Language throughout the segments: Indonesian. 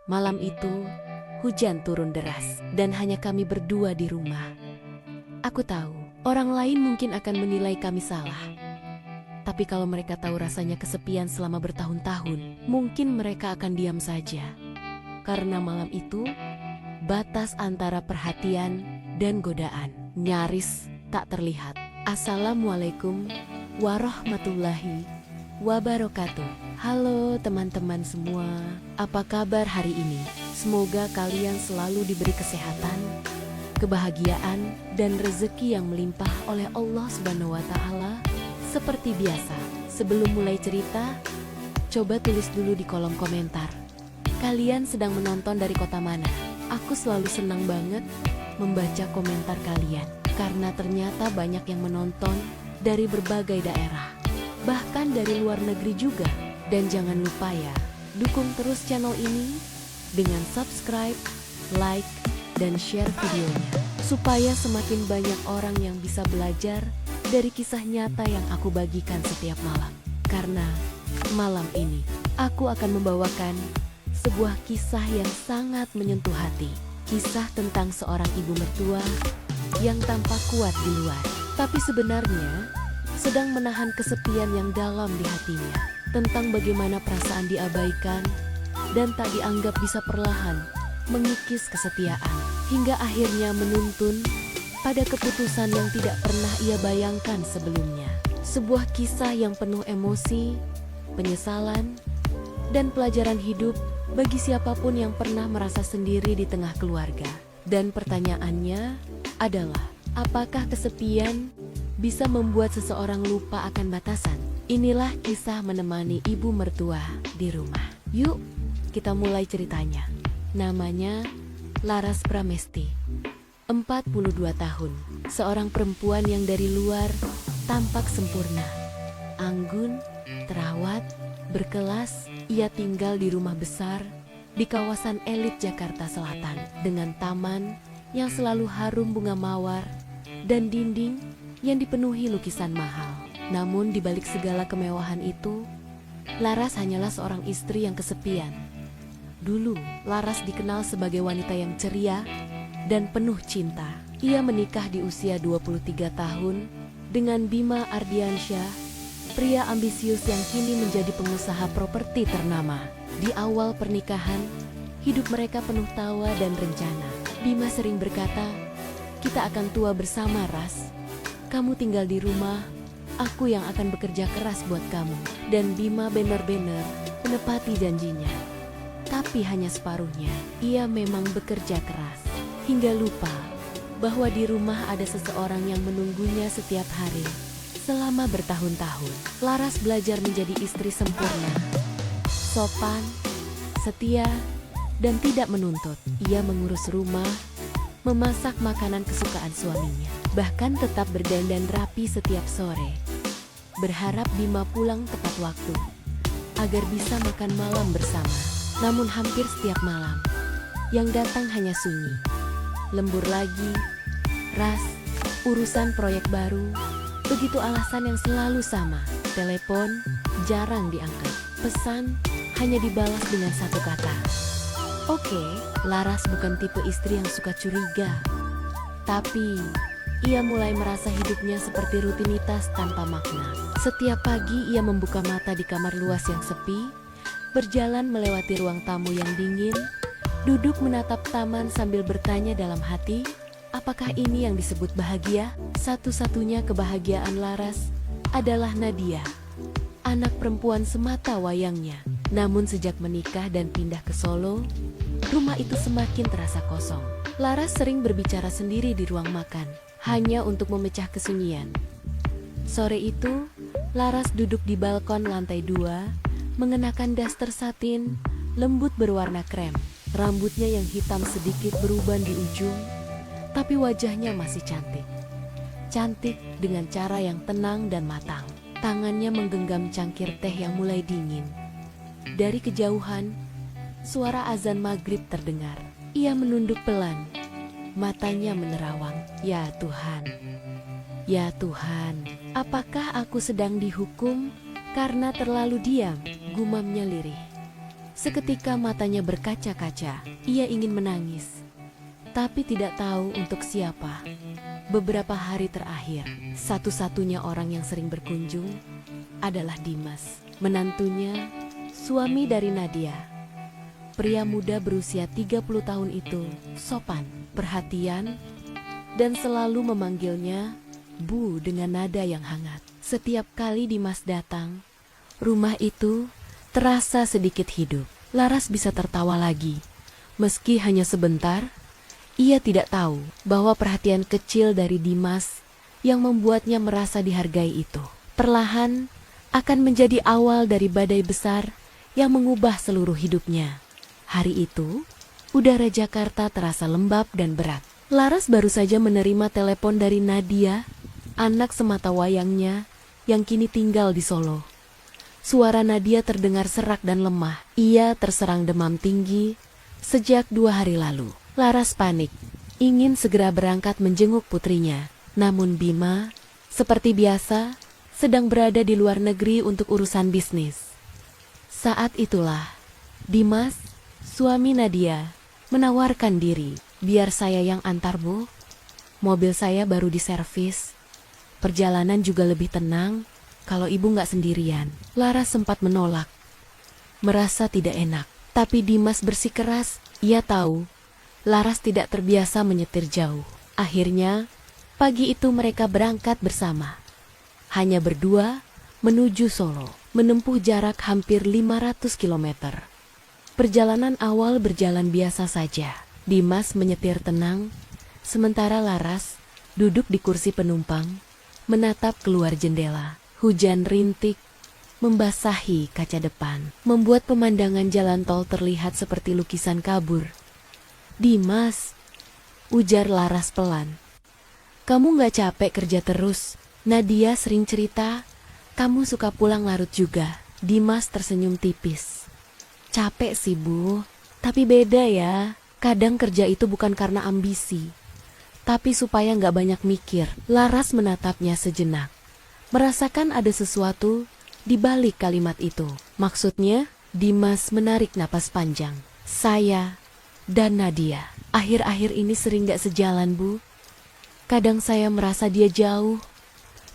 Malam itu, hujan turun deras dan hanya kami berdua di rumah. Aku tahu, orang lain mungkin akan menilai kami salah. Tapi kalau mereka tahu rasanya kesepian selama bertahun-tahun, mungkin mereka akan diam saja. Karena malam itu, batas antara perhatian dan godaan nyaris tak terlihat. Assalamualaikum warahmatullahi wabarakatuh. Halo teman-teman semua, apa kabar hari ini? Semoga kalian selalu diberi kesehatan, kebahagiaan, dan rezeki yang melimpah oleh Allah Subhanahu wa Ta'ala. Seperti biasa, sebelum mulai cerita, coba tulis dulu di kolom komentar. Kalian sedang menonton dari kota mana? Aku selalu senang banget membaca komentar kalian, karena ternyata banyak yang menonton dari berbagai daerah, bahkan dari luar negeri juga. Dan jangan lupa ya, dukung terus channel ini dengan subscribe, like, dan share videonya, supaya semakin banyak orang yang bisa belajar dari kisah nyata yang aku bagikan setiap malam. Karena malam ini, aku akan membawakan sebuah kisah yang sangat menyentuh hati. Kisah tentang seorang ibu mertua yang tampak kuat di luar, tapi sebenarnya sedang menahan kesepian yang dalam di hatinya. Tentang bagaimana perasaan diabaikan dan tak dianggap bisa perlahan mengikis kesetiaan, hingga akhirnya menuntun pada keputusan yang tidak pernah ia bayangkan sebelumnya. Sebuah kisah yang penuh emosi, penyesalan, dan pelajaran hidup bagi siapapun yang pernah merasa sendiri di tengah keluarga. Dan pertanyaannya adalah, apakah kesepian bisa membuat seseorang lupa akan batasan? Inilah kisah menemani ibu mertua di rumah. Yuk, kita mulai ceritanya. Namanya Laras Pramesti, 42 tahun. Seorang perempuan yang dari luar tampak sempurna, anggun, terawat, berkelas. Ia tinggal di rumah besar di kawasan elit Jakarta Selatan, dengan taman yang selalu harum bunga mawar dan dinding yang dipenuhi lukisan mahal. Namun di balik segala kemewahan itu, Laras hanyalah seorang istri yang kesepian. Dulu, Laras dikenal sebagai wanita yang ceria dan penuh cinta. Ia menikah di usia 23 tahun dengan Bima Ardiansyah, pria ambisius yang kini menjadi pengusaha properti ternama. Di awal pernikahan, hidup mereka penuh tawa dan rencana. Bima sering berkata, "Kita akan tua bersama, Ras. Kamu tinggal di rumah, aku yang akan bekerja keras buat kamu." Dan Bima benar-benar menepati janjinya. Tapi hanya separuhnya. Ia memang bekerja keras, hingga lupa bahwa di rumah ada seseorang yang menunggunya setiap hari. Selama bertahun-tahun, Laras belajar menjadi istri sempurna, sopan, setia, dan tidak menuntut. Ia mengurus rumah, memasak makanan kesukaan suaminya, bahkan tetap berdandan rapi setiap sore. Berharap Bima pulang tepat waktu, agar bisa makan malam bersama. Namun hampir setiap malam, yang datang hanya sunyi. Lembur lagi, Ras, urusan proyek baru, begitu alasan yang selalu sama. Telepon jarang diangkat, pesan hanya dibalas dengan satu kata. Oke, Laras bukan tipe istri yang suka curiga, tapi ia mulai merasa hidupnya seperti rutinitas tanpa makna. Setiap pagi ia membuka mata di kamar luas yang sepi, berjalan melewati ruang tamu yang dingin, duduk menatap taman sambil bertanya dalam hati, apakah ini yang disebut bahagia? Satu-satunya kebahagiaan Laras adalah Nadia, anak perempuan semata wayangnya. Namun sejak menikah dan pindah ke Solo, rumah itu semakin terasa kosong. Laras sering berbicara sendiri di ruang makan, hanya untuk memecah kesunyian. Sore itu, Laras duduk di balkon lantai 2, mengenakan daster satin lembut berwarna krem. Rambutnya yang hitam sedikit beruban di ujung, tapi wajahnya masih cantik. Cantik dengan cara yang tenang dan matang. Tangannya menggenggam cangkir teh yang mulai dingin. Dari kejauhan, suara azan maghrib terdengar. Ia menunduk pelan, matanya menerawang. Ya Tuhan, ya Tuhan, apakah aku sedang dihukum karena terlalu diam? Gumamnya lirih. Seketika matanya berkaca-kaca. Ia ingin menangis, tapi tidak tahu untuk siapa. Beberapa hari terakhir, satu-satunya orang yang sering berkunjung adalah Dimas, menantunya, suami dari Nadia. Pria muda berusia 30 tahun itu sopan, perhatian, dan selalu memanggilnya Bu dengan nada yang hangat. Setiap kali Dimas datang, rumah itu terasa sedikit hidup. Laras bisa tertawa lagi. Meski hanya sebentar, ia tidak tahu bahwa perhatian kecil dari Dimas yang membuatnya merasa dihargai itu perlahan akan menjadi awal dari badai besar yang mengubah seluruh hidupnya. Hari itu, udara Jakarta terasa lembab dan berat. Laras baru saja menerima telepon dari Nadia, anak sematawayangnya yang kini tinggal di Solo. Suara Nadia terdengar serak dan lemah. Ia terserang demam tinggi sejak 2 hari lalu. Laras panik, ingin segera berangkat menjenguk putrinya. Namun Bima, seperti biasa, sedang berada di luar negeri untuk urusan bisnis. Saat itulah, Dimas, suami Nadia, menawarkan diri. Biar saya yang antar, Bu. Mobil saya baru diservis. Perjalanan juga lebih tenang kalau ibu nggak sendirian. Laras sempat menolak, merasa tidak enak. Tapi Dimas bersikeras. Ia tahu Laras tidak terbiasa menyetir jauh. Akhirnya, pagi itu mereka berangkat bersama. Hanya berdua menuju Solo, menempuh jarak hampir 500 km. Perjalanan awal berjalan biasa saja. Dimas menyetir tenang, sementara Laras duduk di kursi penumpang, menatap keluar jendela. Hujan rintik membasahi kaca depan, membuat pemandangan jalan tol terlihat seperti lukisan kabur. Dimas, ujar Laras pelan. Kamu gak capek kerja terus? Nadia sering cerita, kamu suka pulang larut juga. Dimas tersenyum tipis. Capek sih, Bu, tapi beda ya. Kadang kerja itu bukan karena ambisi, tapi supaya gak banyak mikir. Laras menatapnya sejenak, merasakan ada sesuatu di balik kalimat itu. Maksudnya, Dimas menarik napas panjang. Saya dan Nadia akhir-akhir ini sering gak sejalan, Bu. Kadang saya merasa dia jauh.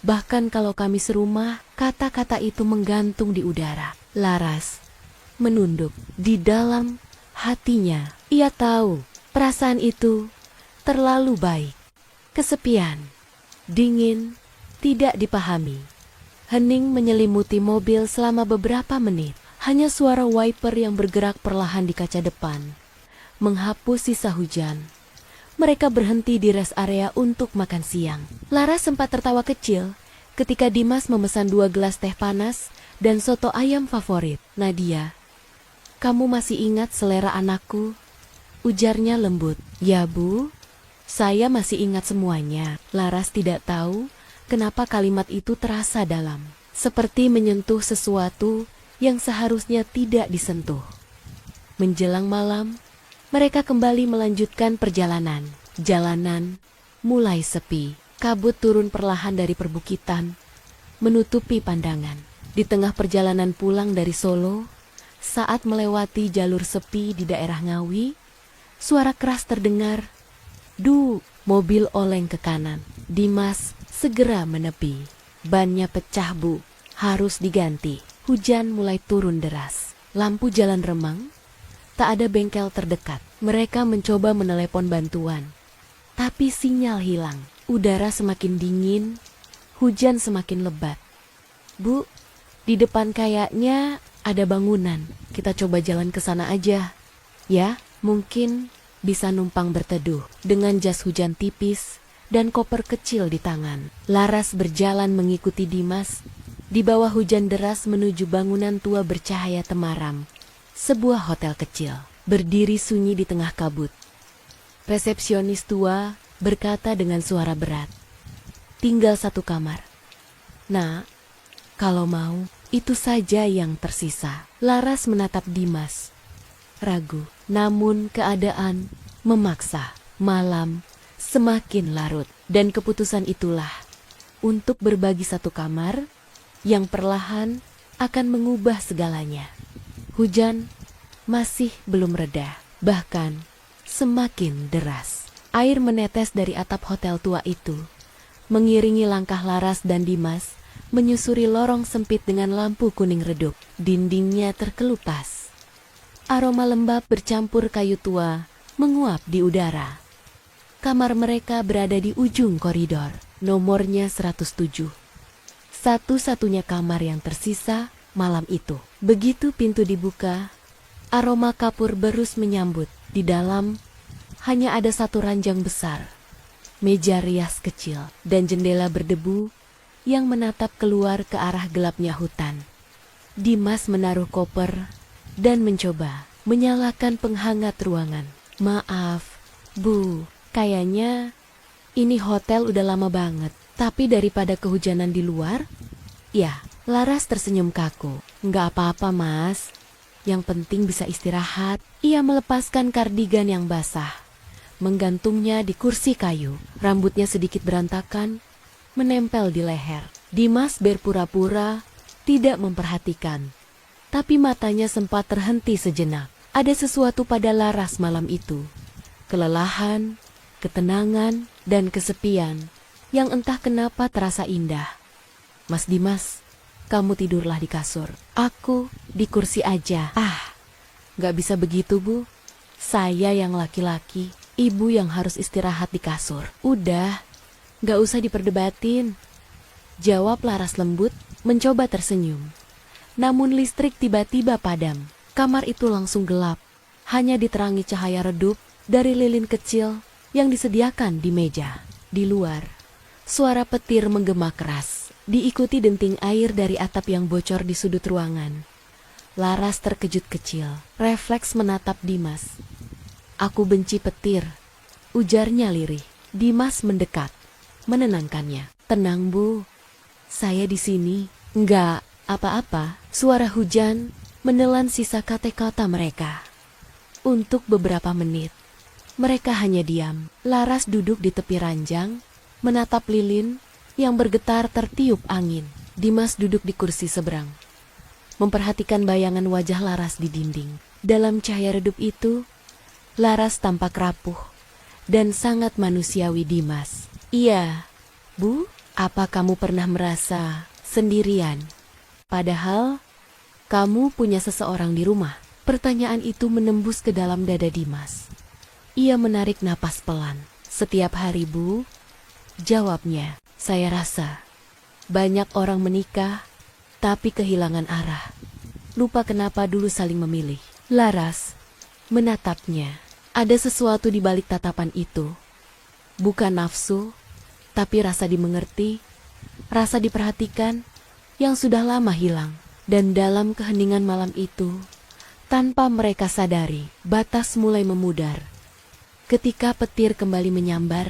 Bahkan kalau kami serumah, kata-kata itu menggantung di udara. Laras menunduk. Di dalam hatinya, ia tahu perasaan itu terlalu baik. Kesepian, dingin, tidak dipahami. Hening menyelimuti mobil selama beberapa menit. Hanya suara wiper yang bergerak perlahan di kaca depan menghapus sisa hujan. Mereka berhenti di rest area untuk makan siang. Laras sempat tertawa kecil ketika Dimas memesan 2 gelas teh panas dan soto ayam favorit. Nadia, kamu masih ingat selera anakku? Ujarnya lembut. Ya, Bu, saya masih ingat semuanya. Laras tidak tahu kenapa kalimat itu terasa dalam, seperti menyentuh sesuatu yang seharusnya tidak disentuh. Menjelang malam, mereka kembali melanjutkan perjalanan. Jalanan mulai sepi. Kabut turun perlahan dari perbukitan, menutupi pandangan. Di tengah perjalanan pulang dari Solo, saat melewati jalur sepi di daerah Ngawi, suara keras terdengar. Duh, mobil oleng ke kanan. Dimas segera menepi. Bannya pecah, Bu. Harus diganti. Hujan mulai turun deras. Lampu jalan remang. Tak ada bengkel terdekat. Mereka mencoba menelepon bantuan, tapi sinyal hilang. Udara semakin dingin, hujan semakin lebat. Bu, di depan kayaknya ada bangunan. Kita coba jalan ke sana aja. Ya, mungkin bisa numpang berteduh. Dengan jas hujan tipis dan koper kecil di tangan, Laras berjalan mengikuti Dimas di bawah hujan deras menuju bangunan tua bercahaya temaram. Sebuah hotel kecil, berdiri sunyi di tengah kabut. Resepsionis tua berkata dengan suara berat, tinggal 1 kamar. Nah, kalau mau, itu saja yang tersisa. Laras menatap Dimas, ragu, namun keadaan memaksa. Malam semakin larut, dan keputusan itulah untuk berbagi 1 kamar yang perlahan akan mengubah segalanya. Hujan masih belum reda. Bahkan semakin deras. Air menetes dari atap hotel tua itu, mengiringi langkah Laras dan Dimas, menyusuri lorong sempit dengan lampu kuning redup. Dindingnya terkelupas. Aroma lembab bercampur kayu tua menguap di udara. Kamar mereka berada di ujung koridor, nomornya 107. Satu-satunya kamar yang tersisa malam itu. Begitu pintu dibuka, aroma kapur berus menyambut. Di dalam hanya ada satu ranjang besar, meja rias kecil, dan jendela berdebu yang menatap keluar ke arah gelapnya hutan. Dimas menaruh koper dan mencoba menyalakan penghangat ruangan. Maaf, Bu, kayaknya ini hotel udah lama banget. Tapi daripada kehujanan di luar, ya, Laras tersenyum kaku. Nggak apa-apa, Mas. Yang penting bisa istirahat. Ia melepaskan kardigan yang basah, menggantungnya di kursi kayu. Rambutnya sedikit berantakan, menempel di leher. Dimas berpura-pura tidak memperhatikan, tapi matanya sempat terhenti sejenak. Ada sesuatu pada Laras malam itu. Kelelahan, ketenangan, dan kesepian yang entah kenapa terasa indah. Mas Dimas, kamu tidurlah di kasur. Aku di kursi aja. Gak bisa begitu, Bu. Saya yang laki-laki, ibu yang harus istirahat di kasur. Udah, gak usah diperdebatin. Jawab Laras lembut, mencoba tersenyum. Namun listrik tiba-tiba padam. Kamar itu langsung gelap. Hanya diterangi cahaya redup dari lilin kecil yang disediakan di meja. Di luar, suara petir menggema keras, diikuti denting air dari atap yang bocor di sudut ruangan. Laras terkejut kecil, refleks menatap Dimas. Aku benci petir, ujarnya lirih. Dimas mendekat, menenangkannya. Tenang, Bu, saya di sini. Enggak apa-apa. Suara hujan menelan sisa kata-kata mereka. Untuk beberapa menit, mereka hanya diam. Laras duduk di tepi ranjang, menatap lilin yang bergetar tertiup angin. Dimas duduk di kursi seberang, memperhatikan bayangan wajah Laras di dinding. Dalam cahaya redup itu, Laras tampak rapuh dan sangat manusiawi. Dimas, iya, Bu, apa kamu pernah merasa sendirian? Padahal kamu punya seseorang di rumah. Pertanyaan itu menembus ke dalam dada Dimas. Ia menarik napas pelan. Setiap hari, Bu, jawabnya. Saya rasa banyak orang menikah, tapi kehilangan arah. Lupa kenapa dulu saling memilih. Laras menatapnya. Ada sesuatu di balik tatapan itu. Bukan nafsu, tapi rasa dimengerti, rasa diperhatikan yang sudah lama hilang. Dan dalam keheningan malam itu, tanpa mereka sadari, batas mulai memudar. Ketika petir kembali menyambar,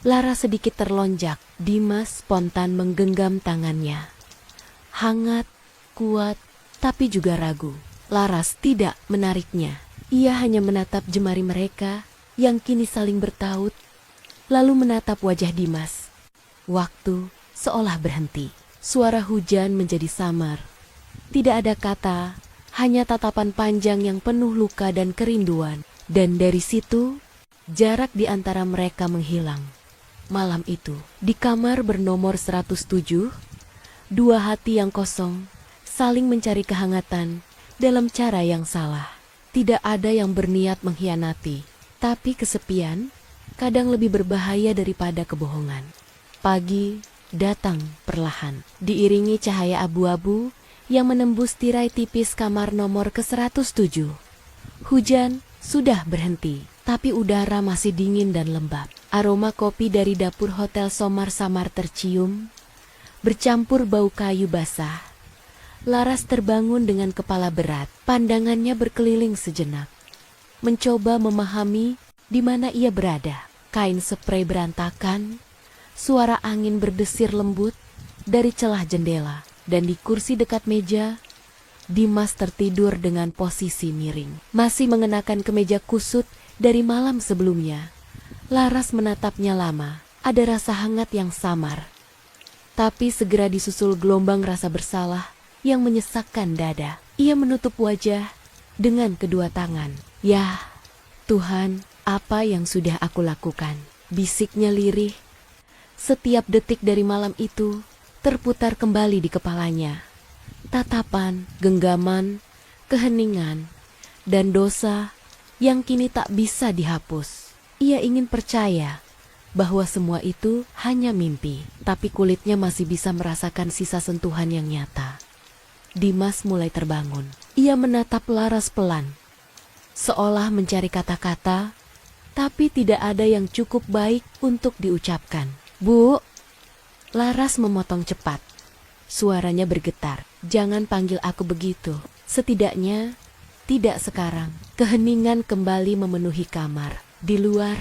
Laras sedikit terlonjak. Dimas spontan menggenggam tangannya. Hangat, kuat, tapi juga ragu. Laras tidak menariknya. Ia hanya menatap jemari mereka yang kini saling bertaut, lalu menatap wajah Dimas. Waktu seolah berhenti. Suara hujan menjadi samar. Tidak ada kata, hanya tatapan panjang yang penuh luka dan kerinduan. Dan dari situ, jarak di antara mereka menghilang. Malam itu, di kamar bernomor 107, dua hati yang kosong saling mencari kehangatan dalam cara yang salah. Tidak ada yang berniat mengkhianati, tapi kesepian kadang lebih berbahaya daripada kebohongan. Pagi datang perlahan, diiringi cahaya abu-abu yang menembus tirai tipis kamar nomor ke-107. Hujan sudah berhenti, tapi udara masih dingin dan lembab. Aroma kopi dari dapur hotel samar-samar tercium, bercampur bau kayu basah. Laras terbangun dengan kepala berat, pandangannya berkeliling sejenak, mencoba memahami di mana ia berada. Kain sprei berantakan, suara angin berdesir lembut dari celah jendela, dan di kursi dekat meja, Dimas tertidur dengan posisi miring, masih mengenakan kemeja kusut dari malam sebelumnya. Laras menatapnya lama, ada rasa hangat yang samar, tapi segera disusul gelombang rasa bersalah yang menyesakkan dada. Ia menutup wajah dengan kedua tangan. "Yah, Tuhan, apa yang sudah aku lakukan?" bisiknya lirih. Setiap detik dari malam itu terputar kembali di kepalanya. Tatapan, genggaman, keheningan, dan dosa yang kini tak bisa dihapus. Ia ingin percaya bahwa semua itu hanya mimpi, tapi kulitnya masih bisa merasakan sisa sentuhan yang nyata. Dimas mulai terbangun. Ia menatap Laras pelan, seolah mencari kata-kata, tapi tidak ada yang cukup baik untuk diucapkan. "Bu," Laras memotong cepat. Suaranya bergetar. "Jangan panggil aku begitu. Setidaknya tidak sekarang." Keheningan kembali memenuhi kamar. Di luar,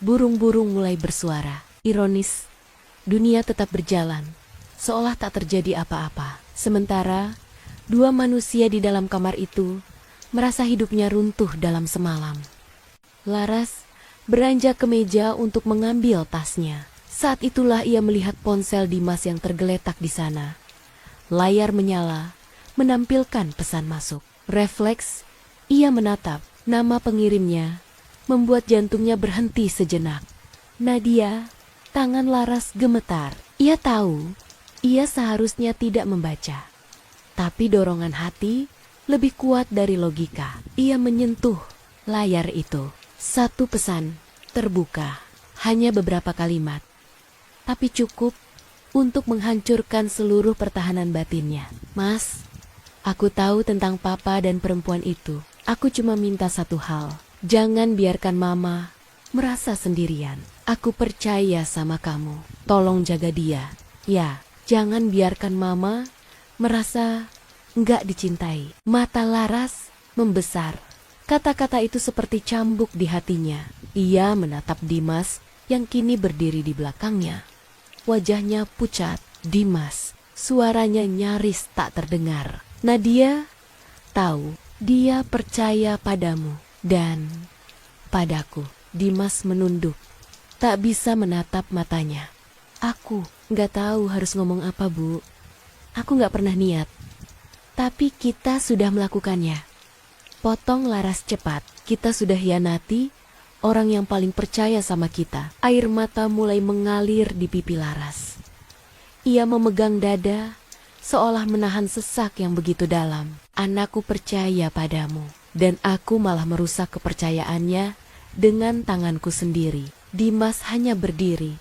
burung-burung mulai bersuara. Ironis, dunia tetap berjalan, seolah tak terjadi apa-apa. Sementara, dua manusia di dalam kamar itu merasa hidupnya runtuh dalam semalam. Laras beranjak ke meja untuk mengambil tasnya. Saat itulah ia melihat ponsel Dimas yang tergeletak di sana. Layar menyala, menampilkan pesan masuk. Refleks, ia menatap nama pengirimnya, membuat jantungnya berhenti sejenak. "Nadia." Tangan Laras gemetar. Ia tahu, ia seharusnya tidak membaca. Tapi dorongan hati lebih kuat dari logika. Ia menyentuh layar itu. Satu pesan terbuka, hanya beberapa kalimat, tapi cukup untuk menghancurkan seluruh pertahanan batinnya. "Mas, aku tahu tentang papa dan perempuan itu. Aku cuma minta satu hal. Jangan biarkan mama merasa sendirian. Aku percaya sama kamu. Tolong jaga dia. Ya, jangan biarkan mama merasa nggak dicintai." Mata Laras membesar. Kata-kata itu seperti cambuk di hatinya. Ia menatap Dimas yang kini berdiri di belakangnya. Wajahnya pucat. "Dimas." Suaranya nyaris tak terdengar. "Nadia tahu, dia percaya padamu dan padaku." Dimas menunduk, tak bisa menatap matanya. "Aku nggak tahu harus ngomong apa, Bu. Aku nggak pernah niat. Tapi kita sudah melakukannya." Potong Laras cepat. "Kita sudah hianati orang yang paling percaya sama kita." Air mata mulai mengalir di pipi Laras. Ia memegang dada, seolah menahan sesak yang begitu dalam. "Anakku percaya padamu, dan aku malah merusak kepercayaannya dengan tanganku sendiri." Dimas hanya berdiri,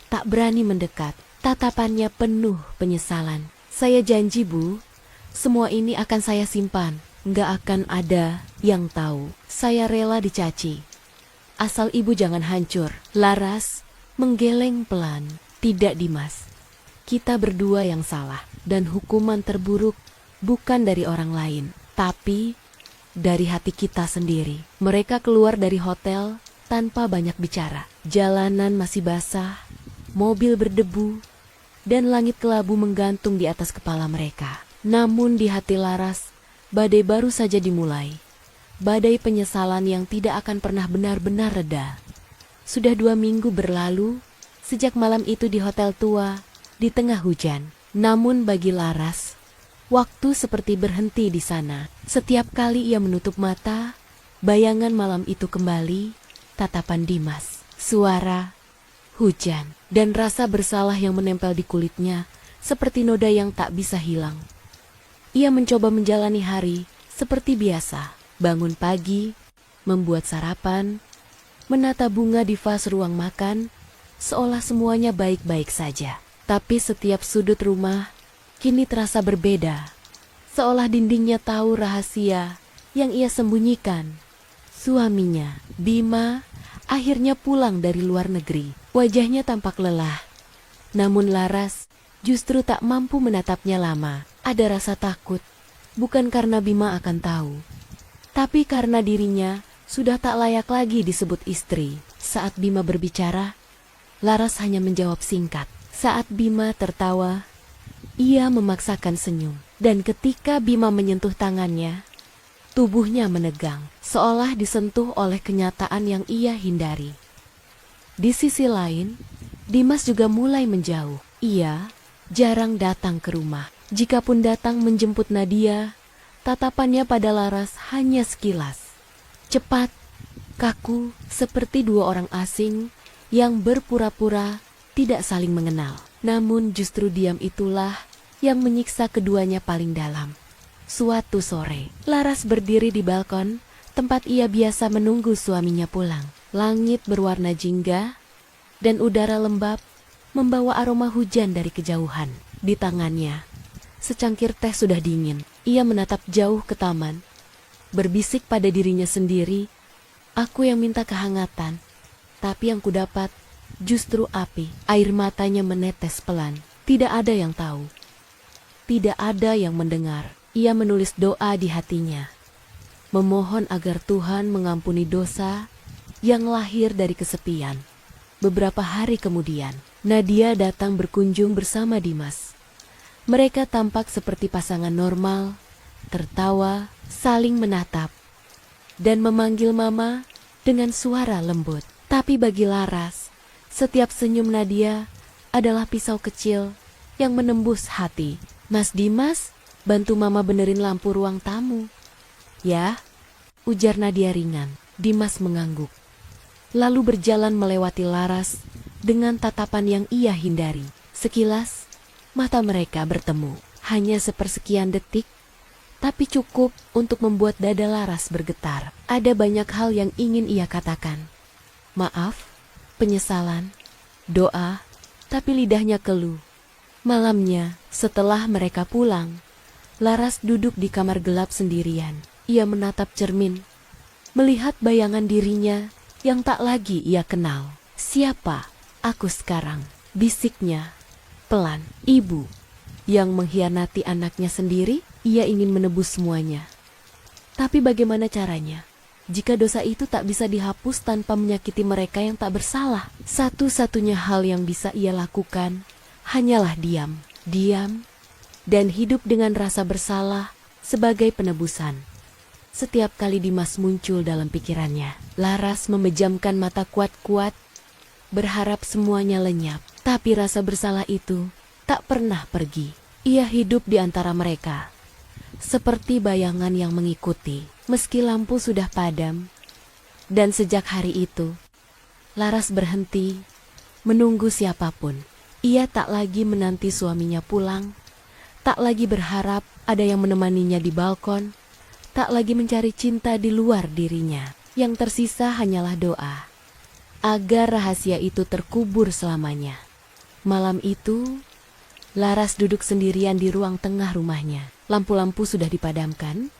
tak berani mendekat. Tatapannya penuh penyesalan. "Saya janji, Bu, semua ini akan saya simpan. Nggak akan ada yang tahu. Saya rela dicaci. Asal ibu jangan hancur." Laras menggeleng pelan. "Tidak, Dimas. Kita berdua yang salah. Dan hukuman terburuk bukan dari orang lain, tapi dari hati kita sendiri." Mereka keluar dari hotel tanpa banyak bicara. Jalanan masih basah, mobil berdebu, dan langit kelabu menggantung di atas kepala mereka. Namun di hati Laras, badai baru saja dimulai. Badai penyesalan yang tidak akan pernah benar-benar reda. Sudah 2 minggu berlalu sejak malam itu di hotel tua di tengah hujan. Namun bagi Laras, waktu seperti berhenti di sana. Setiap kali ia menutup mata, bayangan malam itu kembali, tatapan Dimas, suara, hujan, dan rasa bersalah yang menempel di kulitnya seperti noda yang tak bisa hilang. Ia mencoba menjalani hari seperti biasa, bangun pagi, membuat sarapan, menata bunga di vas ruang makan, seolah semuanya baik-baik saja. Tapi setiap sudut rumah kini terasa berbeda, seolah dindingnya tahu rahasia yang ia sembunyikan. Suaminya, Bima, akhirnya pulang dari luar negeri. Wajahnya tampak lelah, namun Laras justru tak mampu menatapnya lama. Ada rasa takut, bukan karena Bima akan tahu, tapi karena dirinya sudah tak layak lagi disebut istri. Saat Bima berbicara, Laras hanya menjawab singkat. Saat Bima tertawa, ia memaksakan senyum. Dan ketika Bima menyentuh tangannya, tubuhnya menegang, seolah disentuh oleh kenyataan yang ia hindari. Di sisi lain, Dimas juga mulai menjauh. Ia jarang datang ke rumah. Jikapun datang menjemput Nadia, Tatapannya pada Laras hanya sekilas. Cepat, kaku, seperti dua orang asing yang berpura-pura tidak saling mengenal. Namun justru diam itulah yang menyiksa keduanya paling dalam. Suatu sore, Laras berdiri di balkon, tempat ia biasa menunggu suaminya pulang. Langit berwarna jingga, dan udara lembab membawa aroma hujan dari kejauhan. Di tangannya, secangkir teh sudah dingin. Ia menatap jauh ke taman, berbisik pada dirinya sendiri, "Aku yang minta kehangatan, tapi yang kudapat justru api." Air matanya menetes pelan. Tidak ada yang tahu. Tidak ada yang mendengar. Ia menulis doa di hatinya, memohon agar Tuhan mengampuni dosa yang lahir dari kesepian. Beberapa hari kemudian, Nadia datang berkunjung bersama Dimas. Mereka tampak seperti pasangan normal, tertawa, saling menatap, dan memanggil mama dengan suara lembut. Tapi bagi Laras, setiap senyum Nadia adalah pisau kecil yang menembus hati. "Mas Dimas, bantu mama benerin lampu ruang tamu." "Ya," ujar Nadia ringan. Dimas mengangguk, lalu berjalan melewati Laras dengan tatapan yang ia hindari. Sekilas, mata mereka bertemu. Hanya sepersekian detik, tapi cukup untuk membuat dada Laras bergetar. Ada banyak hal yang ingin ia katakan. Maaf, penyesalan, doa, tapi lidahnya keluh. Malamnya, setelah mereka pulang, Laras duduk di kamar gelap sendirian. Ia menatap cermin, melihat bayangan dirinya yang tak lagi ia kenal. "Siapa aku sekarang?" bisiknya pelan. Ibu yang mengkhianati anaknya sendiri. Ia ingin menebus semuanya. Tapi bagaimana caranya? Jika dosa itu tak bisa dihapus tanpa menyakiti mereka yang tak bersalah. Satu-satunya hal yang bisa ia lakukan hanyalah diam. Diam dan hidup dengan rasa bersalah sebagai penebusan. Setiap kali Dimas muncul dalam pikirannya, Laras memejamkan mata kuat-kuat, berharap semuanya lenyap. Tapi rasa bersalah itu tak pernah pergi. Ia hidup di antara mereka, seperti bayangan yang mengikuti, meski lampu sudah padam. Dan sejak hari itu, Laras berhenti menunggu siapapun. Ia tak lagi menanti suaminya pulang, tak lagi berharap ada yang menemaninya di balkon, tak lagi mencari cinta di luar dirinya. Yang tersisa hanyalah doa, agar rahasia itu terkubur selamanya. Malam itu, Laras duduk sendirian di ruang tengah rumahnya. Lampu-lampu sudah dipadamkan,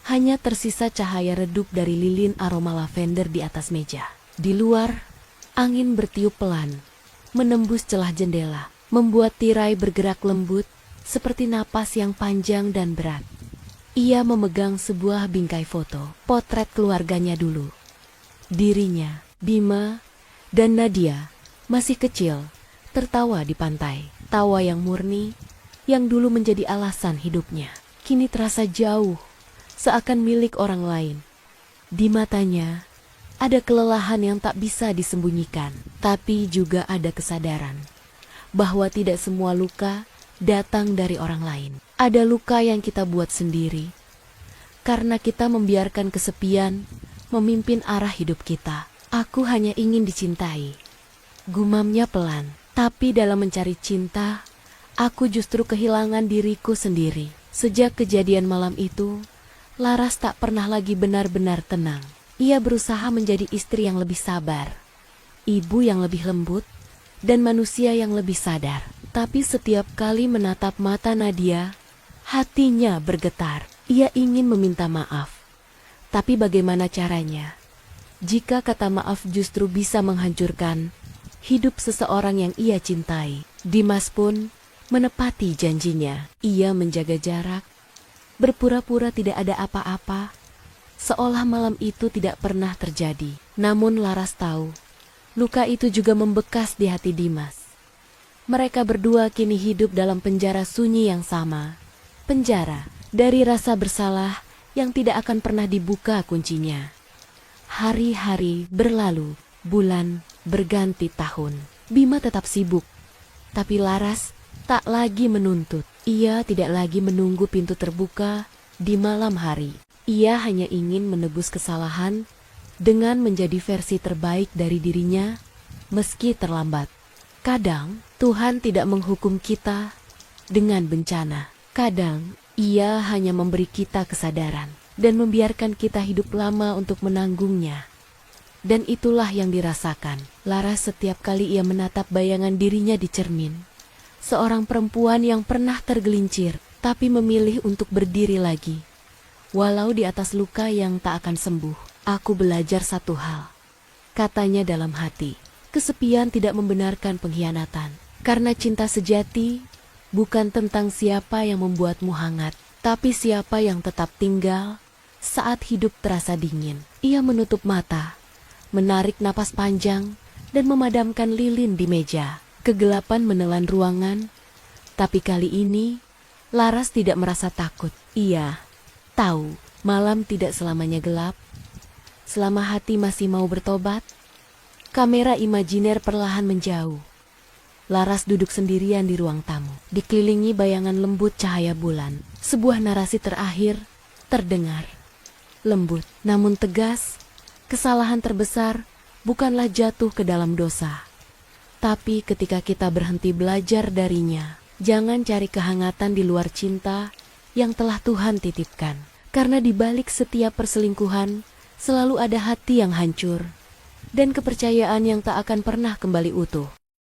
hanya tersisa cahaya redup dari lilin aroma lavender di atas meja. Di luar, angin bertiup pelan, menembus celah jendela, membuat tirai bergerak lembut, seperti napas yang panjang dan berat. Ia memegang sebuah bingkai foto, potret keluarganya dulu. Dirinya, Bima, dan Nadia masih kecil, tertawa di pantai. Tawa yang murni, yang dulu menjadi alasan hidupnya, kini terasa jauh, seakan milik orang lain. Di matanya, ada kelelahan yang tak bisa disembunyikan, tapi juga ada kesadaran bahwa tidak semua luka datang dari orang lain. Ada luka yang kita buat sendiri, karena kita membiarkan kesepian memimpin arah hidup kita. "Aku hanya ingin dicintai," gumamnya pelan. Tapi dalam mencari cinta, aku justru kehilangan diriku sendiri. Sejak kejadian malam itu, Laras tak pernah lagi benar-benar tenang. Ia berusaha menjadi istri yang lebih sabar, ibu yang lebih lembut, dan manusia yang lebih sadar. Tapi setiap kali menatap mata Nadia, hatinya bergetar. Ia ingin meminta maaf. Tapi bagaimana caranya? Jika kata maaf justru bisa menghancurkan hidup seseorang yang ia cintai. Dimas pun menepati janjinya. Ia menjaga jarak, berpura-pura tidak ada apa-apa, seolah malam itu tidak pernah terjadi. Namun Laras tahu, luka itu juga membekas di hati Dimas. Mereka berdua kini hidup dalam penjara sunyi yang sama. Penjara dari rasa bersalah yang tidak akan pernah dibuka kuncinya. Hari-hari berlalu, bulan berganti tahun. Bima tetap sibuk, tapi Laras tak lagi menuntut. Ia tidak lagi menunggu pintu terbuka di malam hari. Ia hanya ingin menebus kesalahan dengan menjadi versi terbaik dari dirinya, meski terlambat. Kadang, Tuhan tidak menghukum kita dengan bencana. Kadang, Ia hanya memberi kita kesadaran dan membiarkan kita hidup lama untuk menanggungnya. Dan itulah yang dirasakan Laras setiap kali ia menatap bayangan dirinya di cermin. Seorang perempuan yang pernah tergelincir, tapi memilih untuk berdiri lagi. Walau di atas luka yang tak akan sembuh, aku belajar satu hal. Katanya dalam hati, kesepian tidak membenarkan pengkhianatan. Karena cinta sejati bukan tentang siapa yang membuatmu hangat, tapi siapa yang tetap tinggal saat hidup terasa dingin. Ia menutup mata, menarik napas panjang, dan memadamkan lilin di meja. Kegelapan menelan ruangan, tapi kali ini Laras tidak merasa takut. Ia tahu malam tidak selamanya gelap. Selama hati masih mau bertobat, kamera imajiner perlahan menjauh. Laras duduk sendirian di ruang tamu, dikelilingi bayangan lembut cahaya bulan. Sebuah narasi terakhir terdengar. Lembut, namun tegas. Kesalahan terbesar bukanlah jatuh ke dalam dosa, tapi ketika kita berhenti belajar darinya. Jangan cari kehangatan di luar cinta yang telah Tuhan titipkan. Karena di balik setiap perselingkuhan, selalu ada hati yang hancur dan kepercayaan yang tak akan pernah kembali utuh.